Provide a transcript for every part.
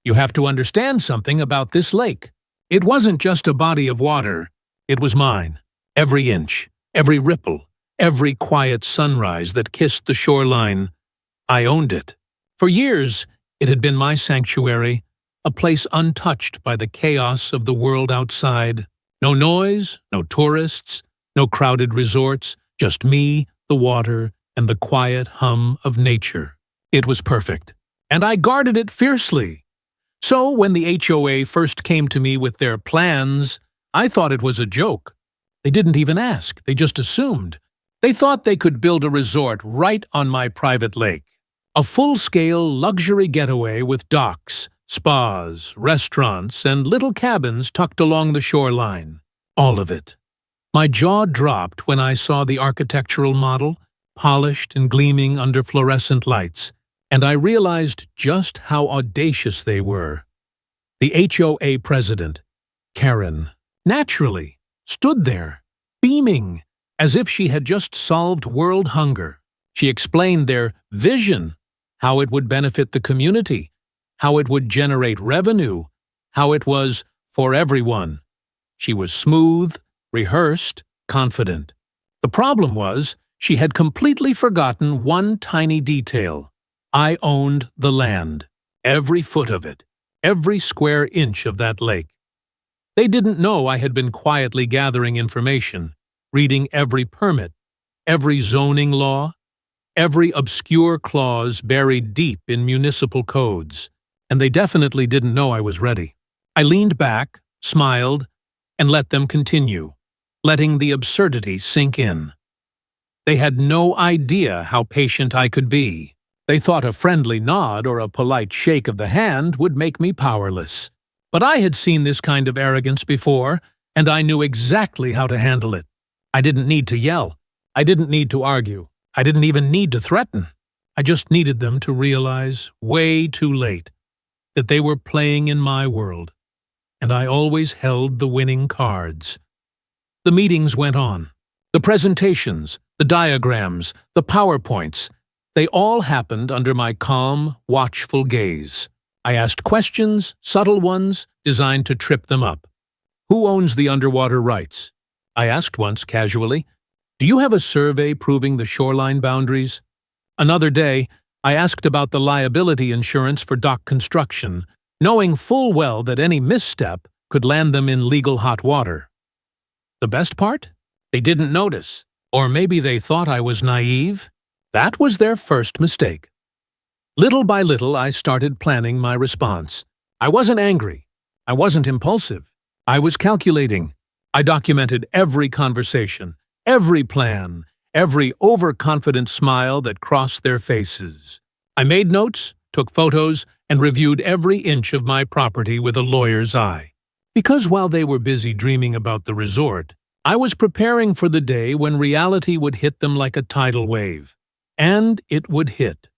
You have to understand something about this lake. It wasn't just a body of water. It was mine. Every inch, every ripple, every quiet sunrise that kissed the shoreline. I owned it. For years, it had been my sanctuary, a place untouched by the chaos of the world outside. No noise, no tourists, no crowded resorts, just me, the water, and the quiet hum of nature. It was perfect, and I guarded it fiercely. So when the HOA first came to me with their plans, I thought it was a joke. They didn't even ask, they just assumed. They thought they could build a resort right on my private lake. A full-scale luxury getaway with docks, spas, restaurants, and little cabins tucked along the shoreline. All of it. My jaw dropped when I saw the architectural model, polished and gleaming under fluorescent lights, and I realized just how audacious they were. The HOA president, Karen, naturally, stood there, beaming, as if she had just solved world hunger. She explained their vision, how it would benefit the community, how it would generate revenue, how it was for everyone. She was smooth, rehearsed, confident. The problem was, she had completely forgotten one tiny detail. I owned the land, every foot of it, every square inch of that lake. They didn't know I had been quietly gathering information, reading every permit, every zoning law, every obscure clause buried deep in municipal codes, and they definitely didn't know I was ready. I leaned back, smiled, and let them continue, letting the absurdity sink in. They had no idea how patient I could be. They thought a friendly nod or a polite shake of the hand would make me powerless. But I had seen this kind of arrogance before, and I knew exactly how to handle it. I didn't need to yell. I didn't need to argue. I didn't even need to threaten. I just needed them to realize, way too late, that they were playing in my world, and I always held the winning cards. The meetings went on. The presentations, the diagrams, the PowerPoints, they all happened under my calm, watchful gaze. I asked questions, subtle ones, designed to trip them up. Who owns the underwater rights? I asked once casually. Do you have a survey proving the shoreline boundaries? Another day, I asked about the liability insurance for dock construction, knowing full well that any misstep could land them in legal hot water. The best part? They didn't notice. Or maybe they thought I was naive. That was their first mistake. Little by little, I started planning my response. I wasn't angry. I wasn't impulsive. I was calculating. I documented every conversation, every plan, every overconfident smile that crossed their faces. I made notes, took photos, and reviewed every inch of my property with a lawyer's eye. Because while they were busy dreaming about the resort, I was preparing for the day when reality would hit them like a tidal wave. And it would hit.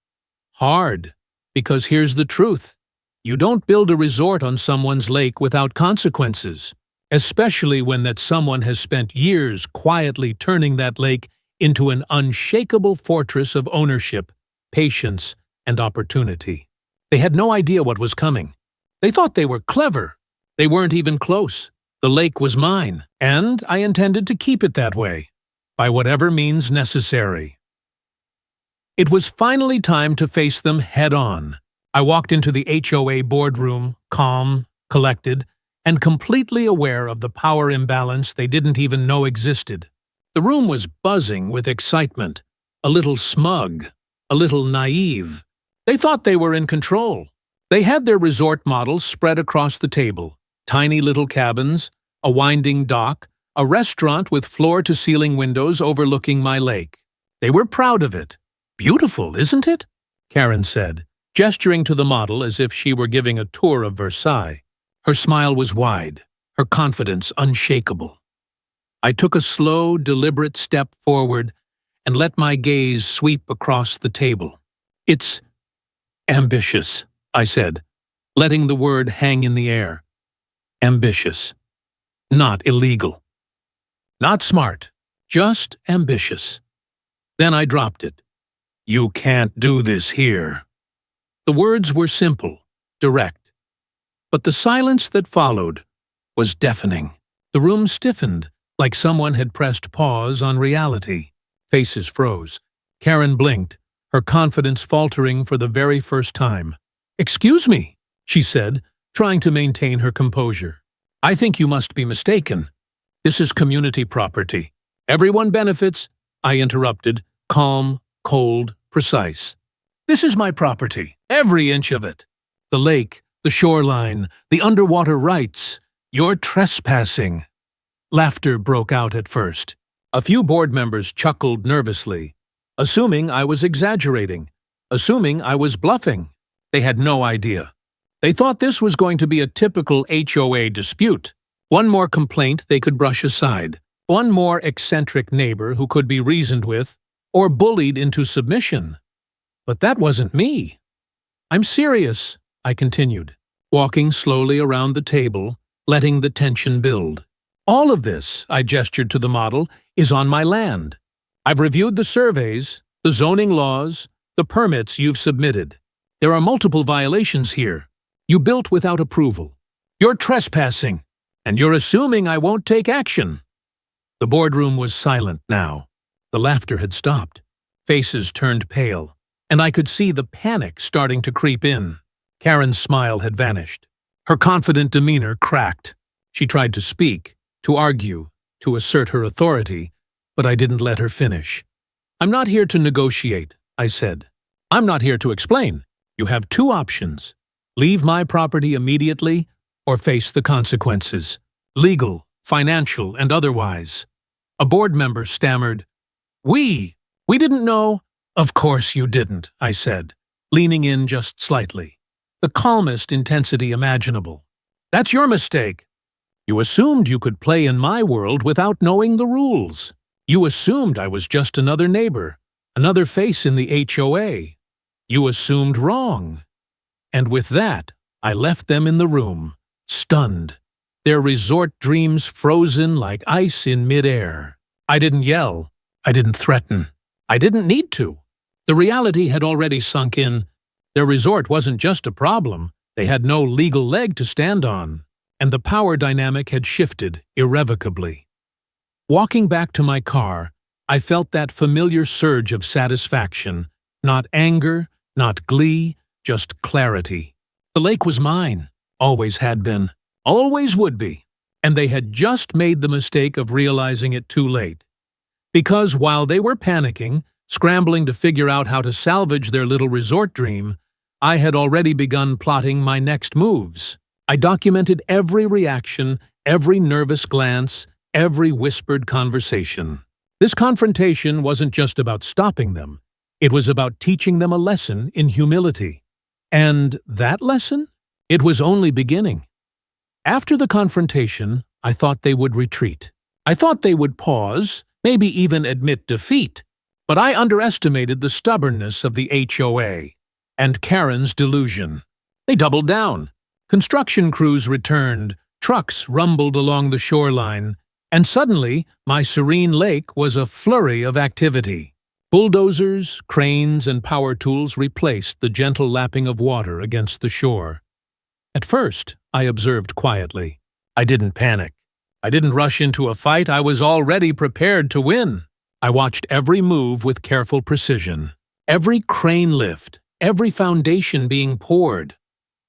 Hard. Because here's the truth. You don't build a resort on someone's lake without consequences, especially when that someone has spent years quietly turning that lake into an unshakable fortress of ownership, patience, and opportunity. They had no idea what was coming. They thought they were clever. They weren't even close. The lake was mine, and I intended to keep it that way, by whatever means necessary. It was finally time to face them head-on. I walked into the HOA boardroom, calm, collected, and completely aware of the power imbalance they didn't even know existed. The room was buzzing with excitement, a little smug, a little naive. They thought they were in control. They had their resort models spread across the table, tiny little cabins, a winding dock, a restaurant with floor-to-ceiling windows overlooking my lake. They were proud of it. Beautiful, isn't it? Karen said, gesturing to the model as if she were giving a tour of Versailles. Her smile was wide, her confidence unshakable. I took a slow, deliberate step forward and let my gaze sweep across the table. It's ambitious, I said, letting the word hang in the air. Ambitious. Not illegal. Not smart. Just ambitious. Then I dropped it. You can't do this here. The words were simple, direct, But the silence that followed was deafening. The room stiffened, like someone had pressed pause on reality. Faces froze. Karen blinked, her confidence faltering for the very first time. "Excuse me," she said, trying to maintain her composure. "I think you must be mistaken. This is community property. Everyone benefits," I interrupted, calm, cold, precise. "This is my property, every inch of it. The lake, the shoreline, the underwater rights. You're trespassing." Laughter broke out at first. A few board members chuckled nervously, assuming I was exaggerating, assuming I was bluffing. They had no idea. They thought this was going to be a typical HOA dispute. One more complaint they could brush aside. One more eccentric neighbor who could be reasoned with or bullied into submission. But that wasn't me. "I'm serious," I continued, walking slowly around the table, letting the tension build. "All of this," I gestured to the model, "is on my land. I've reviewed the surveys, the zoning laws, the permits you've submitted. There are multiple violations here. You built without approval. You're trespassing, and you're assuming I won't take action." The boardroom was silent now. The laughter had stopped. Faces turned pale, and I could see the panic starting to creep in. Karen's smile had vanished. Her confident demeanor cracked. She tried to speak, to argue, to assert her authority, but I didn't let her finish. "I'm not here to negotiate," I said. "I'm not here to explain. You have two options. Leave my property immediately or face the consequences. Legal, financial, and otherwise." A board member stammered, We didn't know." "Of course you didn't," I said, leaning in just slightly. The calmest intensity imaginable. "That's your mistake. You assumed you could play in my world without knowing the rules. You assumed I was just another neighbor, another face in the HOA. You assumed wrong." And with that, I left them in the room, stunned, their resort dreams frozen like ice in midair. I didn't yell. I didn't threaten. I didn't need to. The reality had already sunk in. Their resort wasn't just a problem. They had no legal leg to stand on, and the power dynamic had shifted irrevocably. Walking back to my car, I felt that familiar surge of satisfaction, not anger, not glee, just clarity. The lake was mine, always had been, always would be, and they had just made the mistake of realizing it too late. Because while they were panicking, scrambling to figure out how to salvage their little resort dream, I had already begun plotting my next moves. I documented every reaction, every nervous glance, every whispered conversation. This confrontation wasn't just about stopping them. It was about teaching them a lesson in humility. And that lesson? It was only beginning. After the confrontation, I thought they would retreat. I thought they would pause, maybe even admit defeat. But I underestimated the stubbornness of the HOA and Karen's delusion. They doubled down. Construction crews returned, trucks rumbled along the shoreline, and suddenly my serene lake was a flurry of activity. Bulldozers, cranes, and power tools replaced the gentle lapping of water against the shore. At first, I observed quietly. I didn't panic. I didn't rush into a fight. I was already prepared to win. I watched every move with careful precision. Every crane lift, every foundation being poured.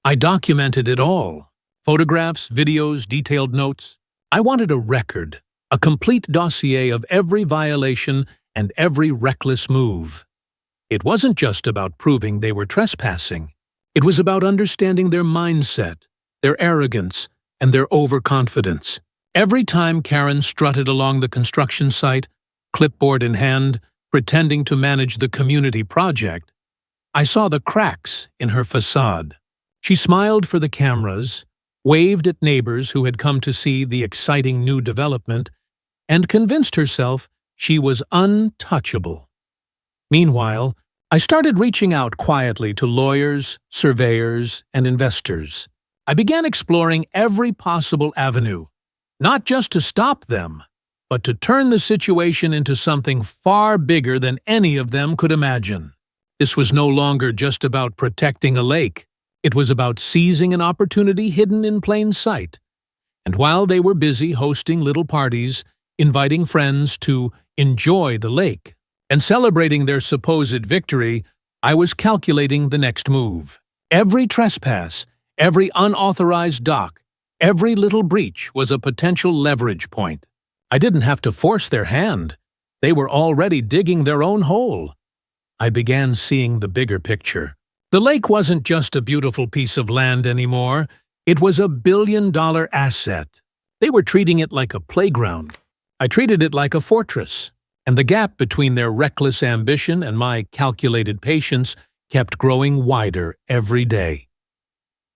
I documented it all. Photographs, videos, detailed notes. I wanted a record, a complete dossier of every violation and every reckless move. It wasn't just about proving they were trespassing. It was about understanding their mindset, their arrogance, and their overconfidence. Every time Karen strutted along the construction site, clipboard in hand, pretending to manage the community project, I saw the cracks in her facade. She smiled for the cameras, waved at neighbors who had come to see the exciting new development, and convinced herself she was untouchable. Meanwhile, I started reaching out quietly to lawyers, surveyors, and investors. I began exploring every possible avenue, not just to stop them, but to turn the situation into something far bigger than any of them could imagine. This was no longer just about protecting a lake. It was about seizing an opportunity hidden in plain sight. And while they were busy hosting little parties, inviting friends to enjoy the lake, and celebrating their supposed victory, I was calculating the next move. Every trespass, every unauthorized dock, every little breach was a potential leverage point. I didn't have to force their hand. They were already digging their own hole. I began seeing the bigger picture. The lake wasn't just a beautiful piece of land anymore. It was a billion-dollar asset. They were treating it like a playground. I treated it like a fortress, and the gap between their reckless ambition and my calculated patience kept growing wider every day.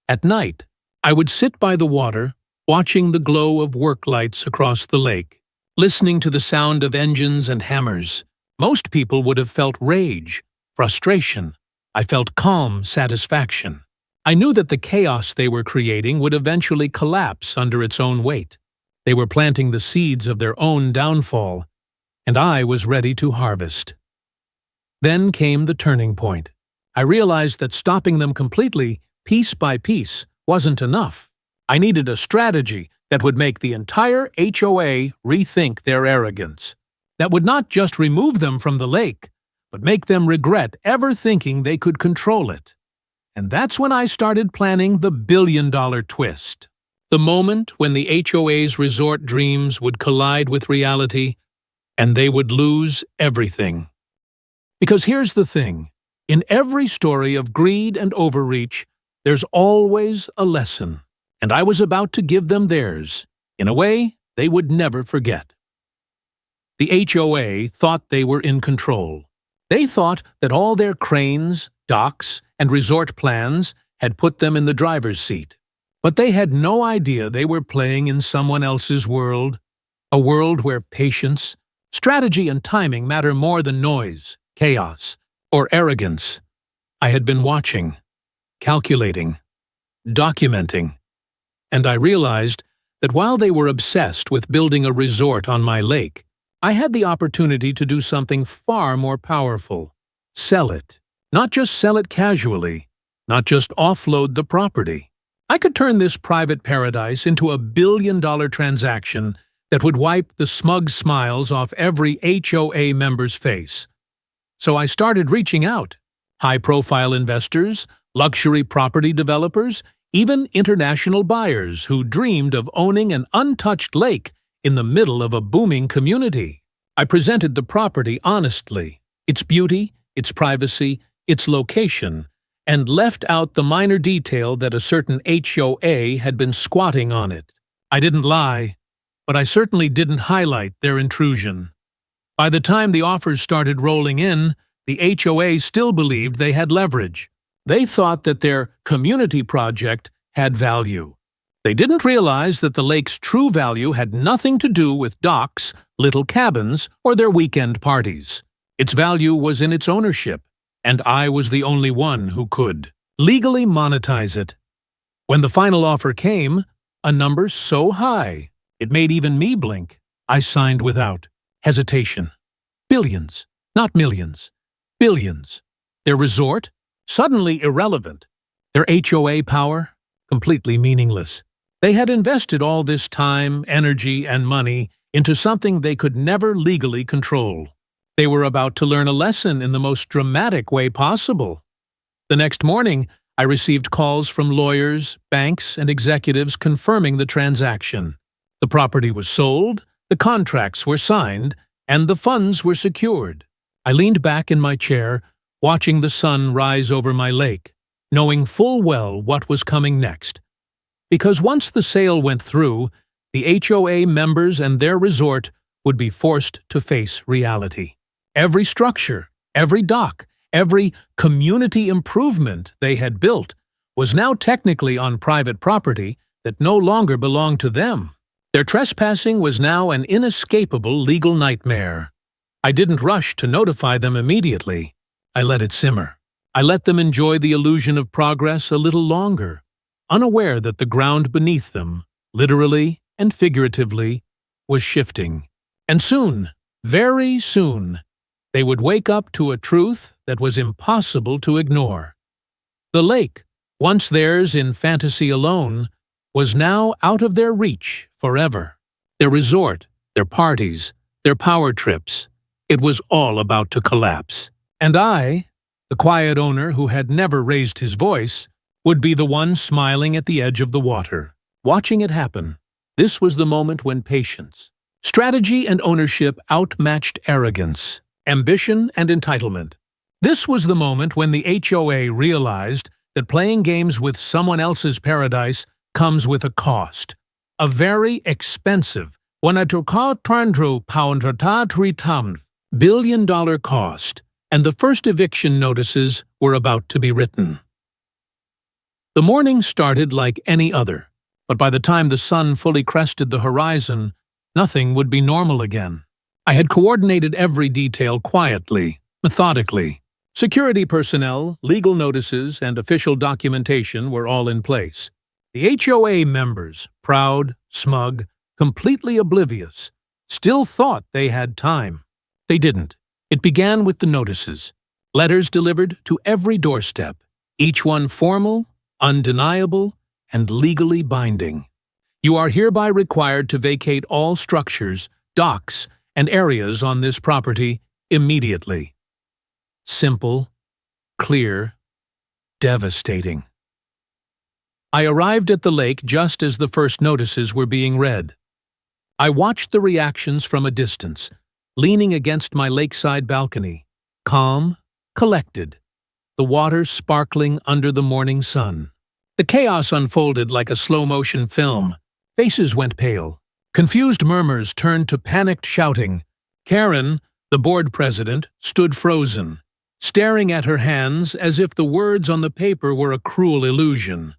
At night, I would sit by the water, watching the glow of work lights across the lake, listening to the sound of engines and hammers. Most people would have felt rage, frustration. I felt calm satisfaction. I knew that the chaos they were creating would eventually collapse under its own weight. They were planting the seeds of their own downfall, and I was ready to harvest. Then came the turning point. I realized that stopping them completely, piece by piece, wasn't enough. I needed a strategy that would make the entire HOA rethink their arrogance, that would not just remove them from the lake, but make them regret ever thinking they could control it. And that's when I started planning the billion-dollar twist. The moment when the HOA's resort dreams would collide with reality, and they would lose everything. Because here's the thing. In every story of greed and overreach, there's always a lesson, and I was about to give them theirs, in a way they would never forget. The HOA thought they were in control. They thought that all their cranes, docks, and resort plans had put them in the driver's seat. But they had no idea they were playing in someone else's world, a world where patience, strategy, and timing matter more than noise, chaos, or arrogance. I had been watching, calculating, documenting, and I realized that while they were obsessed with building a resort on my lake, I had the opportunity to do something far more powerful. Sell it. Not just sell it casually, not just offload the property. I could turn this private paradise into a billion-dollar transaction that would wipe the smug smiles off every HOA member's face. So I started reaching out. High-profile investors, luxury property developers, even international buyers who dreamed of owning an untouched lake in the middle of a booming community. I presented the property honestly, its beauty, its privacy, its location, and left out the minor detail that a certain HOA had been squatting on it. I didn't lie, but I certainly didn't highlight their intrusion. By the time the offers started rolling in, the HOA still believed they had leverage. They thought that their community project had value. They didn't realize that the lake's true value had nothing to do with docks, little cabins, or their weekend parties. Its value was in its ownership, and I was the only one who could legally monetize it. When the final offer came, a number so high, it made even me blink, I signed without hesitation. Billions, not millions. Billions. Their resort? Suddenly irrelevant. Their HOA power? Completely meaningless. They had invested all this time, energy, and money into something they could never legally control. They were about to learn a lesson in the most dramatic way possible. The next morning, I received calls from lawyers, banks, and executives confirming the transaction. The property was sold, the contracts were signed, and the funds were secured. I leaned back in my chair, watching the sun rise over my lake, knowing full well what was coming next. Because once the sale went through, the HOA members and their resort would be forced to face reality. Every structure, every dock, every community improvement they had built was now technically on private property that no longer belonged to them. Their trespassing was now an inescapable legal nightmare. I didn't rush to notify them immediately. I let it simmer. I let them enjoy the illusion of progress a little longer, unaware that the ground beneath them, literally and figuratively, was shifting. And soon, very soon, they would wake up to a truth that was impossible to ignore. The lake once theirs in fantasy alone, was now out of their reach forever. Their resort, their parties, their power trips, it was all about to collapse. And I, the quiet owner who had never raised his voice, would be the one smiling at the edge of the water, watching it happen. This was the moment when patience, strategy and ownership outmatched arrogance, ambition and entitlement. This was the moment when the HOA realized that playing games with someone else's paradise comes with a cost, a very expensive $1.33 billion cost, and the first eviction notices were about to be written. The morning started like any other, but by the time the sun fully crested the horizon, nothing would be normal again. I had coordinated every detail quietly, methodically. Security personnel, legal notices, and official documentation were all in place. The HOA members, proud, smug, completely oblivious, still thought they had time. They didn't. It began with the notices. Letters delivered to every doorstep, each one formal, undeniable, and legally binding. You are hereby required to vacate all structures, docks, and areas on this property immediately. Simple, clear, devastating. I arrived at the lake just as the first notices were being read. I watched the reactions from a distance, leaning against my lakeside balcony, calm, collected, the water sparkling under the morning sun. The chaos unfolded like a slow-motion film. Faces went pale. Confused murmurs turned to panicked shouting. Karen, the board president, stood frozen, staring at her hands as if the words on the paper were a cruel illusion.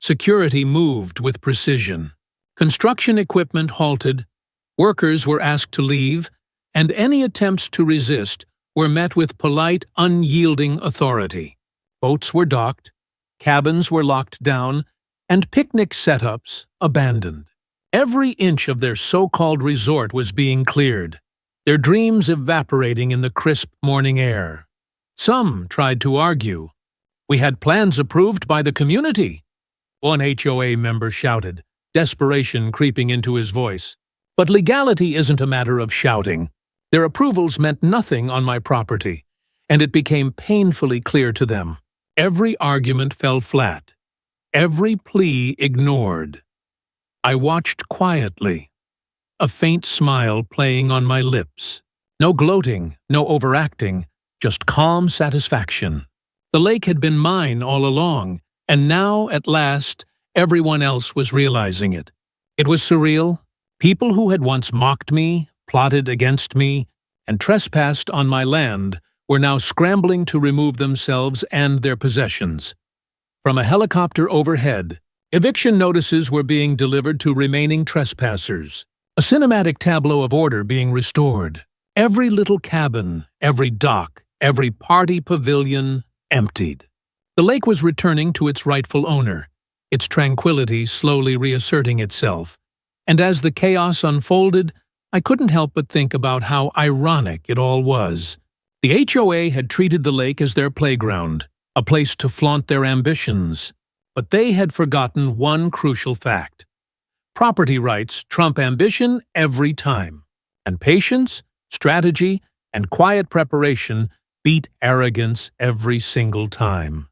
Security moved with precision. Construction equipment halted, workers were asked to leave, and any attempts to resist were met with polite, unyielding authority. Boats were docked, cabins were locked down, and picnic setups abandoned. Every inch of their so-called resort was being cleared, their dreams evaporating in the crisp morning air. Some tried to argue. "We had plans approved by the community," one HOA member shouted, desperation creeping into his voice. But legality isn't a matter of shouting. Their approvals meant nothing on my property, and it became painfully clear to them. Every argument fell flat, every plea ignored. I watched quietly, a faint smile playing on my lips. No gloating, no overacting, just calm satisfaction. The lake had been mine all along, and now, at last, everyone else was realizing it. It was surreal. People who had once mocked me, plotted against me, and trespassed on my land were now scrambling to remove themselves and their possessions. From a helicopter overhead, eviction notices were being delivered to remaining trespassers, a cinematic tableau of order being restored. Every little cabin, every dock, every party pavilion emptied. The lake was returning to its rightful owner, its tranquility slowly reasserting itself. And as the chaos unfolded, I couldn't help but think about how ironic it all was. The HOA had treated the lake as their playground, a place to flaunt their ambitions. But they had forgotten one crucial fact. Property rights trump ambition every time, and patience, strategy, and quiet preparation beat arrogance every single time.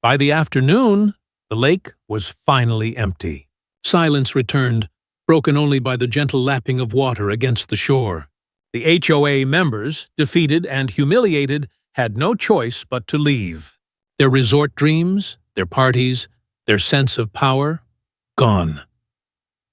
By the afternoon, the lake was finally empty. Silence returned, broken only by the gentle lapping of water against the shore. The HOA members, defeated and humiliated, had no choice but to leave. Their resort dreams, their parties, their sense of power, gone.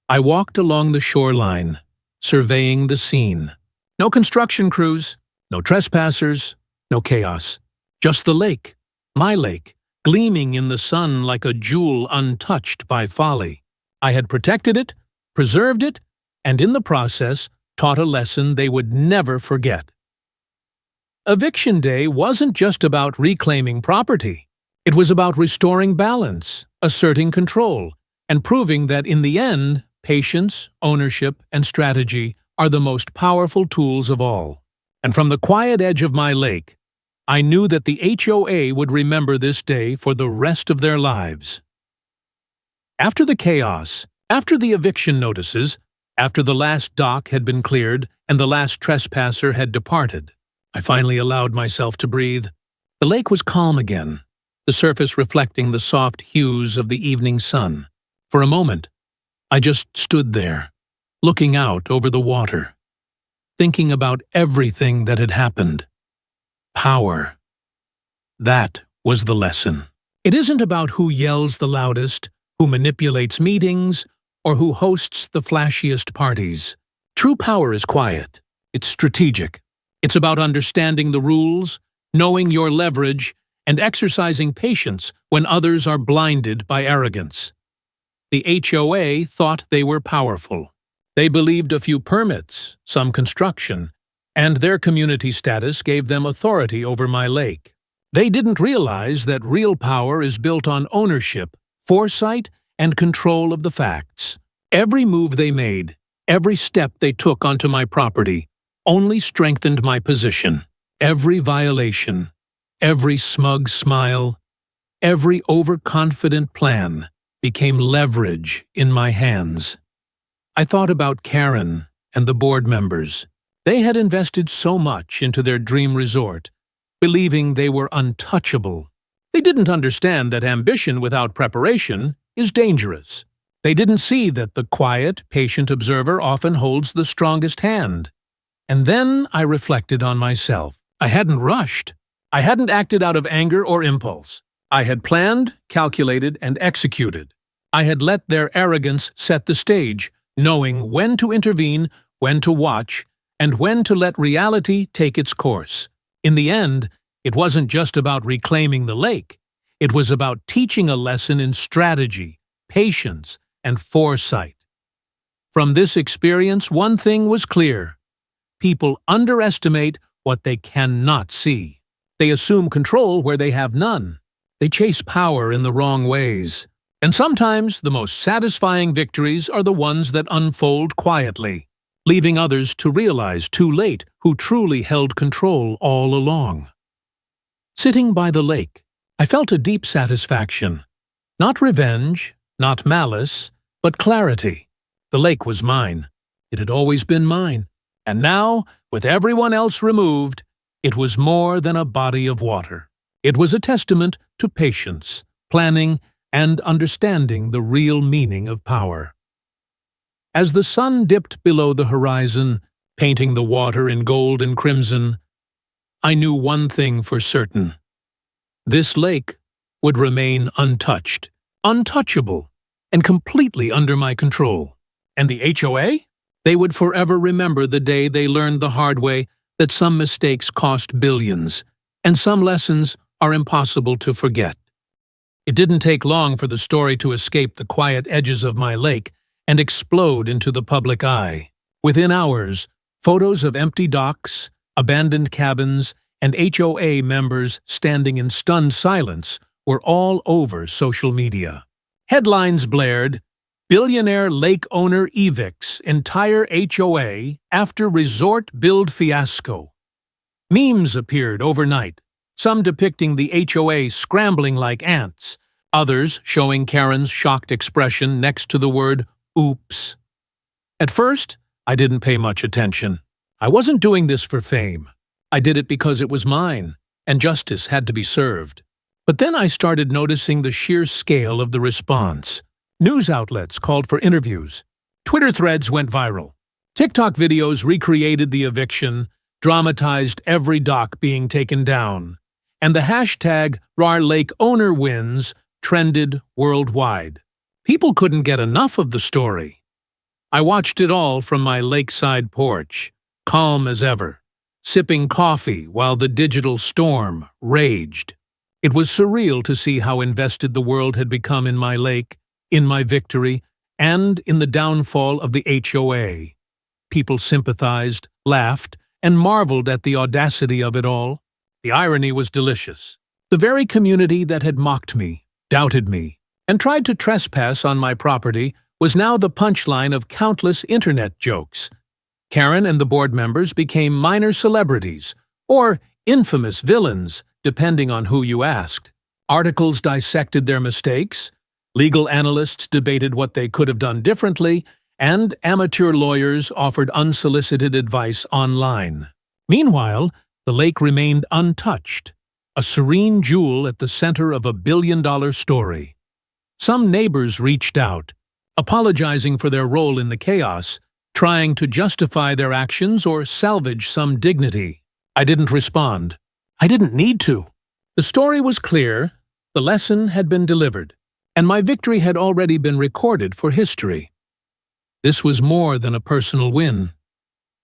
I walked along the shoreline, surveying the scene. No construction crews, no trespassers, no chaos. Just the lake, my lake, gleaming in the sun like a jewel untouched by folly. I had protected it, preserved it, and in the process taught a lesson they would never forget. Eviction day wasn't just about reclaiming property. It was about restoring balance, asserting control, and proving that in the end, patience, ownership, and strategy are the most powerful tools of all. And from the quiet edge of my lake, I knew that the HOA would remember this day for the rest of their lives. After the chaos, after the eviction notices, after the last dock had been cleared and the last trespasser had departed, I finally allowed myself to breathe. The lake was calm again, the surface reflecting the soft hues of the evening sun. For a moment, I just stood there, looking out over the water, thinking about everything that had happened. Power. That was the lesson. It isn't about who yells the loudest, who manipulates meetings, or who hosts the flashiest parties. True power is quiet. It's strategic. It's about understanding the rules, knowing your leverage, and exercising patience when others are blinded by arrogance. The HOA thought they were powerful. They believed a few permits, some construction, and their community status gave them authority over my lake. They didn't realize that real power is built on ownership, foresight, and control of the facts. Every move they made, every step they took onto my property, only strengthened my position. Every violation, every smug smile, every overconfident plan became leverage in my hands. I thought about Karen and the board members. They had invested so much into their dream resort, believing they were untouchable. They didn't understand that ambition without preparation is dangerous. They didn't see that the quiet, patient observer often holds the strongest hand. And then I reflected on myself. I hadn't rushed. I hadn't acted out of anger or impulse. I had planned, calculated, and executed. I had let their arrogance set the stage, knowing when to intervene, when to watch, and when to let reality take its course. In the end, it wasn't just about reclaiming the lake. It was about teaching a lesson in strategy, patience, and foresight. From this experience, one thing was clear. People underestimate what they cannot see. They assume control where they have none. They chase power in the wrong ways. And sometimes the most satisfying victories are the ones that unfold quietly, leaving others to realize too late who truly held control all along. Sitting by the lake, I felt a deep satisfaction. Not revenge, not malice, but clarity. The lake was mine. It had always been mine. And now, with everyone else removed, it was more than a body of water. It was a testament to patience, planning, and understanding the real meaning of power. As the sun dipped below the horizon, painting the water in gold and crimson, I knew one thing for certain. This lake would remain untouched, untouchable, and completely under my control. And the HOA? They would forever remember the day they learned the hard way that some mistakes cost billions, and some lessons are impossible to forget. It didn't take long for the story to escape the quiet edges of my lake and explode into the public eye. Within hours, photos of empty docks, abandoned cabins, and HOA members standing in stunned silence were all over social media. Headlines blared, "Billionaire lake owner evicts entire HOA after resort build fiasco." Memes appeared overnight, some depicting the HOA scrambling like ants, others showing Karen's shocked expression next to the word "oops." At first, I didn't pay much attention. I wasn't doing this for fame. I did it because it was mine, and justice had to be served. But then I started noticing the sheer scale of the response. News outlets called for interviews. Twitter threads went viral. TikTok videos recreated the eviction, dramatized every dock being taken down. And the hashtag #RarLakeOwnerWins trended worldwide. People couldn't get enough of the story. I watched it all from my lakeside porch, calm as ever, sipping coffee while the digital storm raged. It was surreal to see how invested the world had become in my lake, in my victory, and in the downfall of the HOA. People sympathized, laughed, and marveled at the audacity of it all. The irony was delicious. The very community that had mocked me, doubted me, and tried to trespass on my property was now the punchline of countless internet jokes. Karen and the board members became minor celebrities, or infamous villains, depending on who you asked. Articles dissected their mistakes, legal analysts debated what they could have done differently, and amateur lawyers offered unsolicited advice online. Meanwhile, the lake remained untouched, a serene jewel at the center of a billion-dollar story. Some neighbors reached out, apologizing for their role in the chaos, trying to justify their actions or salvage some dignity. I didn't respond. I didn't need to. The story was clear, the lesson had been delivered, and my victory had already been recorded for history. This was more than a personal win.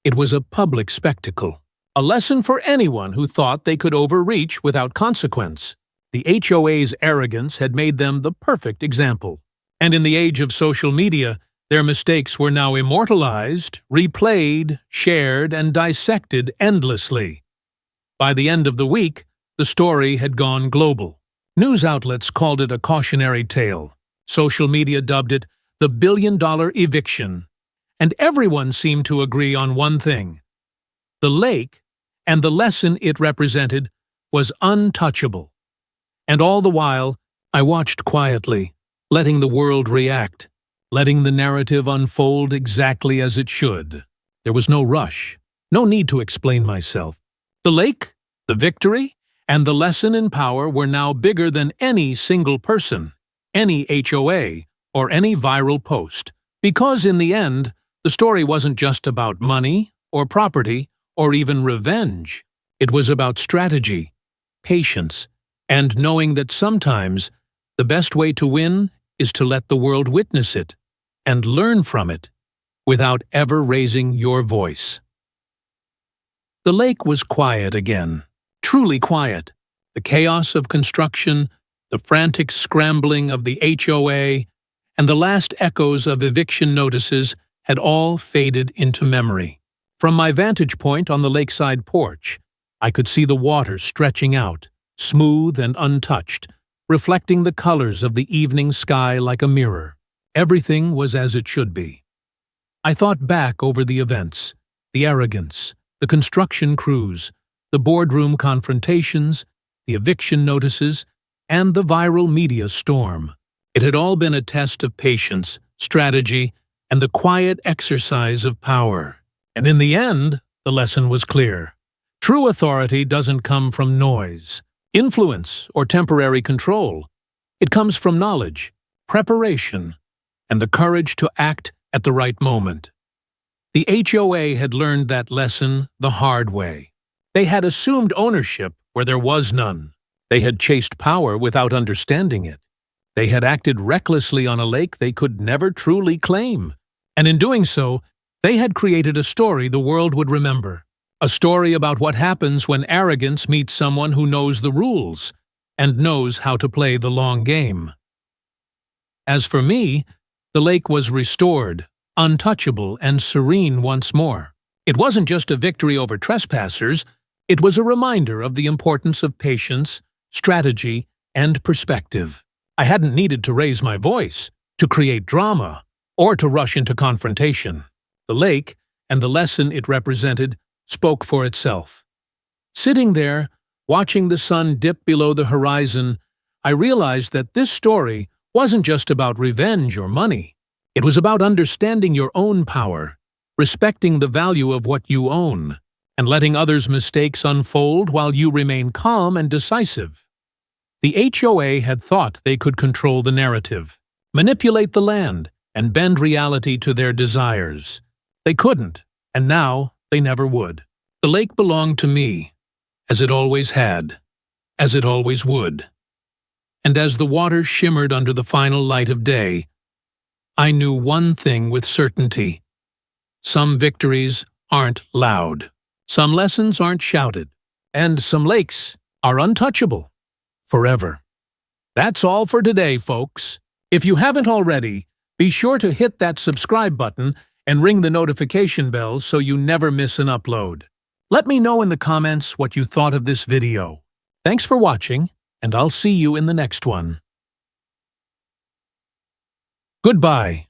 It was a public spectacle, a lesson for anyone who thought they could overreach without consequence. The HOA's arrogance had made them the perfect example, and in the age of social media, their mistakes were now immortalized, replayed, shared, and dissected endlessly. By the end of the week, the story had gone global. News outlets called it a cautionary tale. Social media dubbed it the billion-dollar eviction. And everyone seemed to agree on one thing. The lake, and the lesson it represented, was untouchable. And all the while, I watched quietly, letting the world react, letting the narrative unfold exactly as it should. There was no rush, no need to explain myself. The lake, the victory, and the lesson in power were now bigger than any single person, any HOA, or any viral post. Because in the end, the story wasn't just about money, or property, or even revenge. It was about strategy, patience, and knowing that sometimes the best way to win is to let the world witness it and learn from it without ever raising your voice. The lake was quiet again, truly quiet. The chaos of construction, the frantic scrambling of the HOA, and the last echoes of eviction notices had all faded into memory. From my vantage point on the lakeside porch, I could see the water stretching out, smooth and untouched, reflecting the colors of the evening sky like a mirror. Everything was as it should be. I thought back over the events, the arrogance, the construction crews, the boardroom confrontations, the eviction notices, and the viral media storm. It had all been a test of patience, strategy, and the quiet exercise of power. And in the end, the lesson was clear. True authority doesn't come from noise, influence, or temporary control. It comes from knowledge, preparation, and the courage to act at the right moment. The HOA had learned that lesson the hard way. They had assumed ownership where there was none. They had chased power without understanding it. They had acted recklessly on a lake they could never truly claim. And in doing so, they had created a story the world would remember. A story about what happens when arrogance meets someone who knows the rules and knows how to play the long game. As for me, the lake was restored, untouchable and serene once more. It wasn't just a victory over trespassers, it was a reminder of the importance of patience, strategy, and perspective. I hadn't needed to raise my voice, to create drama, or to rush into confrontation. The lake, and the lesson it represented, spoke for itself. Sitting there, watching the sun dip below the horizon, I realized that this story wasn't just about revenge or money. It was about understanding your own power, respecting the value of what you own, and letting others' mistakes unfold while you remain calm and decisive. The HOA had thought they could control the narrative, manipulate the land, and bend reality to their desires. They couldn't, and now they never would. The lake belonged to me, as it always had, as it always would. And as the water shimmered under the final light of day, I knew one thing with certainty. Some victories aren't loud, some lessons aren't shouted, and some lakes are untouchable forever. That's all for today, folks. If you haven't already, be sure to hit that subscribe button and ring the notification bell so you never miss an upload. Let me know in the comments what you thought of this video. Thanks for watching, and I'll see you in the next one. Goodbye.